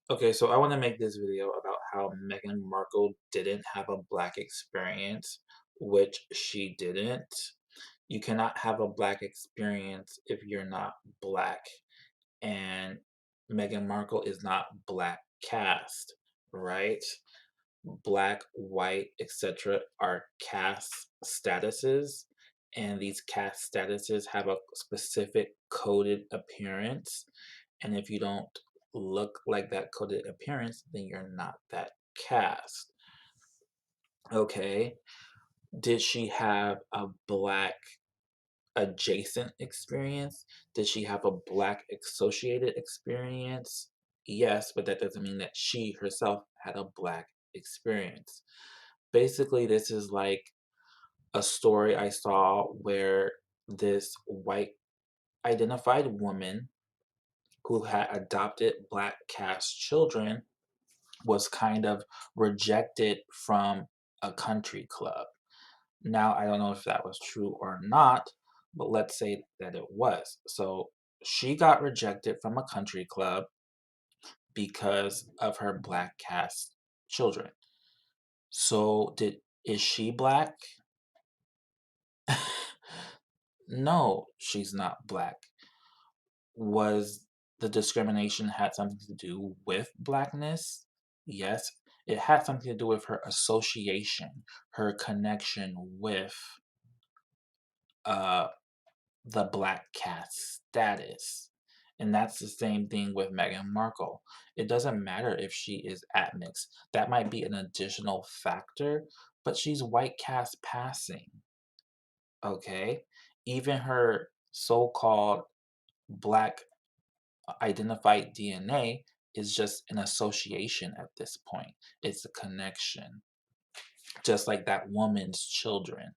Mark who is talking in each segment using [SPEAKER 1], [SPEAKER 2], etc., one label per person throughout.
[SPEAKER 1] Okay, so I want to make this video about how Meghan Markle didn't have a black experience, which she didn't. You cannot have a black experience if you're not black, and Meghan Markle is not black caste, right? Black, white, etc. are caste statuses, and these caste statuses have a specific coded appearance. And if you don't look like that coded appearance, then you're not that caste. Okay. Did she have a black adjacent experience? Did she have a black associated experience? Yes, but that doesn't mean that she herself had a black experience. Basically, this is like a story I saw where this white identified woman who had adopted black cast children was kind of rejected from a country club. Now, I don't know if that was true or not, but let's say that it was. So she got rejected from a country club because of her black cast children. So did is she black? No, she's not black. Was the discrimination had something to do with blackness? Yes, it had something to do with her association, her connection with uh, the black cat status. And that's the same thing with Meghan Markle. It doesn't matter if she is admixed. That might be an additional factor, but she's white cast passing, okay? Even her so-called black identified DNA is just an association at this point. It's a connection, just like that woman's children.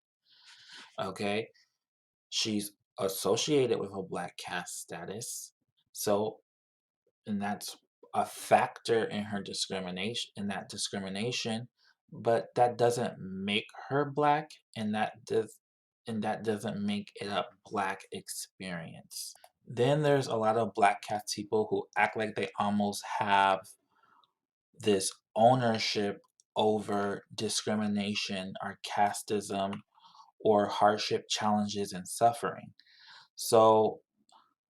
[SPEAKER 1] Okay, she's associated with a black caste status, so and that's a factor in her discrimination in that discrimination, but that doesn't make her black, and that doesn't make it a black experience. Then there's a lot of black cast people who act like they almost have this ownership over discrimination or casteism or hardship, challenges, and suffering. So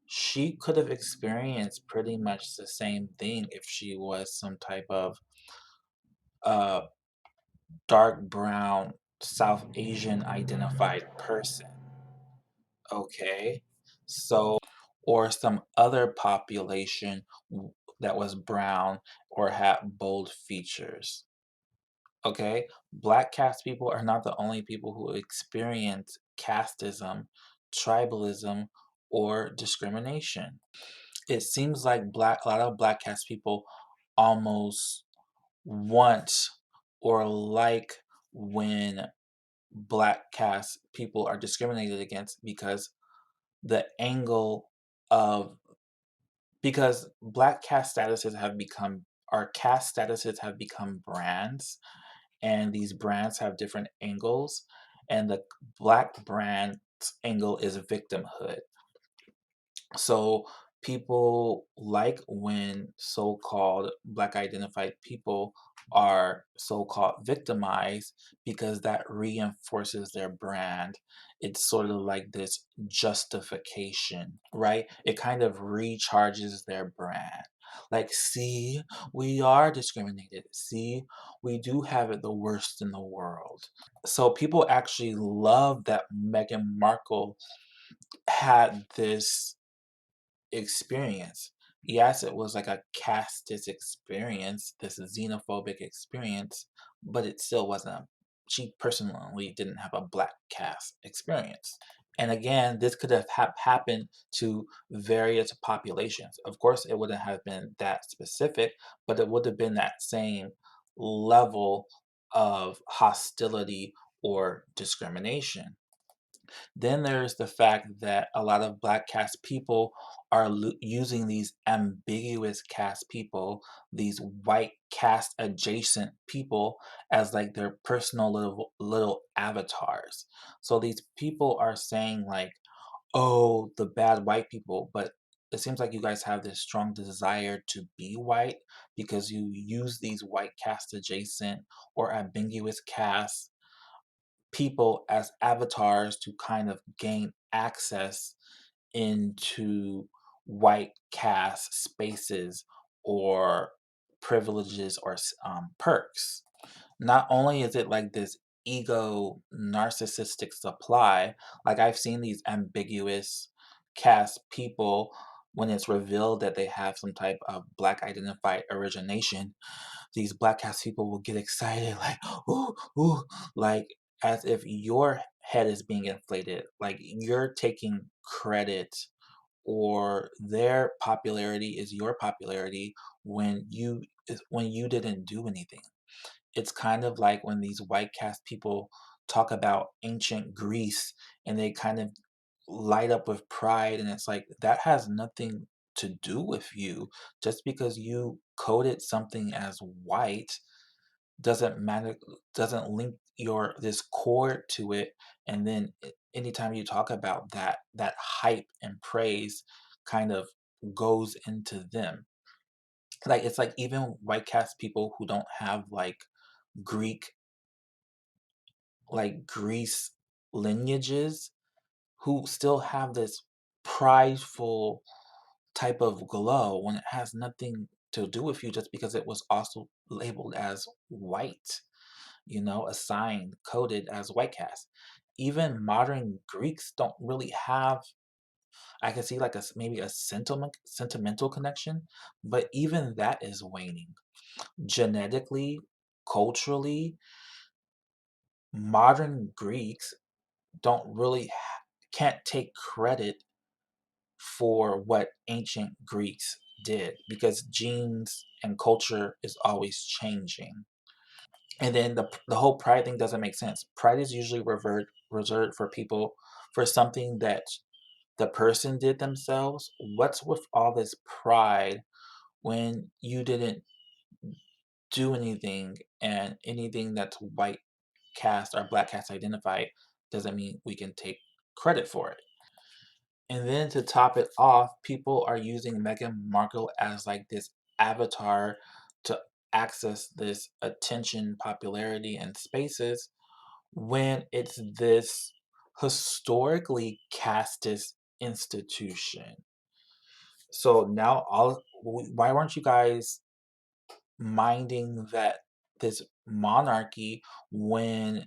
[SPEAKER 1] she could have experienced pretty much the same thing if she was some type of uh, dark brown South Asian identified person. Okay. So, or some other population that was brown or had bold features. Okay, black caste people are not the only people who experience casteism, tribalism, or discrimination. It seems like a lot of black caste people almost want or like when black caste people are discriminated against because the angle of because black caste statuses have become our caste statuses have become brands, and these brands have different angles, and the black brand's angle is victimhood. So people like when so-called black identified people are so-called victimized because that reinforces their brand. It's sort of like this justification, right? It kind of recharges their brand. Like, see, we are discriminated. See, we do have it the worst in the world. So people actually love that Meghan Markle had this experience. Yes, it was like a casteist experience, this xenophobic experience, but it still wasn't she personally didn't have a black caste experience. And again, this could have happened to various populations. Of course, it wouldn't have been that specific, but it would have been that same level of hostility or discrimination. Then there's the fact that a lot of black caste people are using these ambiguous caste people, these white caste adjacent people, as like their personal little avatars. So these people are saying like, "Oh, the bad white people," but it seems like you guys have this strong desire to be white because you use these white cast adjacent or ambiguous cast people as avatars to kind of gain access into white cast spaces or privileges or perks. Not only is it like this ego narcissistic supply, like I've seen these ambiguous cast people when it's revealed that they have some type of black identified origination, these black cast people will get excited like, ooh, ooh, like as if your head is being inflated, like you're taking credit or their popularity is your popularity when you didn't do anything. It's kind of like when these white cast people talk about ancient Greece and they kind of light up with pride, and it's like that has nothing to do with you. Just because you coded something as white doesn't matter, doesn't link your this core to it, and then anytime you talk about that, that hype and praise kind of goes into them. Like it's like even white cast people who don't have Greek Greece lineages who still have this prideful type of glow when it has nothing to do with you just because it was also labeled as white, assigned, coded as white cast. Even modern Greeks don't really have, I can see like maybe a sentimental connection, but even that is waning. Genetically, culturally, modern Greeks don't really can't take credit for what ancient Greeks did because genes and culture is always changing. And then the whole pride thing doesn't make sense. Pride is usually reserved for people for something that the person did themselves. What's with all this pride when you didn't do anything, and anything that's white cast or black cast identified doesn't mean we can take credit for it. And then to top it off, people are using Meghan Markle as like this avatar to access this attention, popularity, and spaces when it's this historically casteist institution. So now why weren't you guys minding that this monarchy when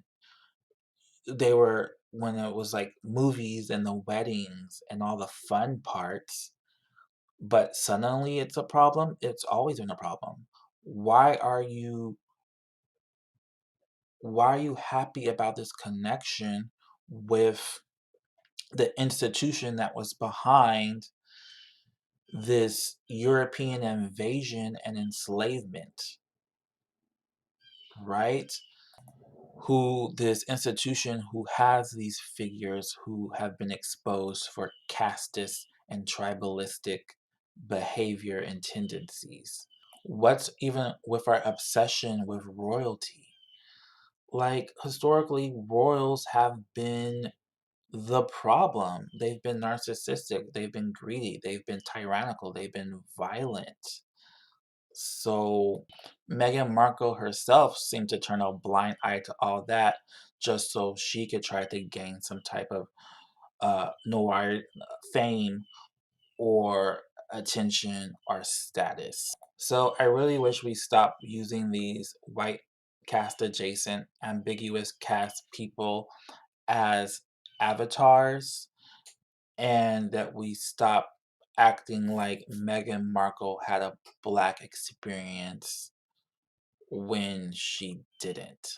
[SPEAKER 1] when it was like movies and the weddings and all the fun parts, but suddenly it's a problem? It's always been a problem. Why are you why are you happy about this connection with the institution that was behind this European invasion and enslavement, right? Who this institution who has these figures who have been exposed for casteist and tribalistic behavior and tendencies. What's even with our obsession with royalty? Like, historically, royals have been the problem. They've been narcissistic, they've been greedy, they've been tyrannical, they've been violent. So, Meghan Markle herself seemed to turn a blind eye to all that just so she could try to gain some type of noir fame or attention or status. So I really wish we stopped using these white cast adjacent, ambiguous cast people as avatars and that we stop acting like Meghan Markle had a black experience when she didn't.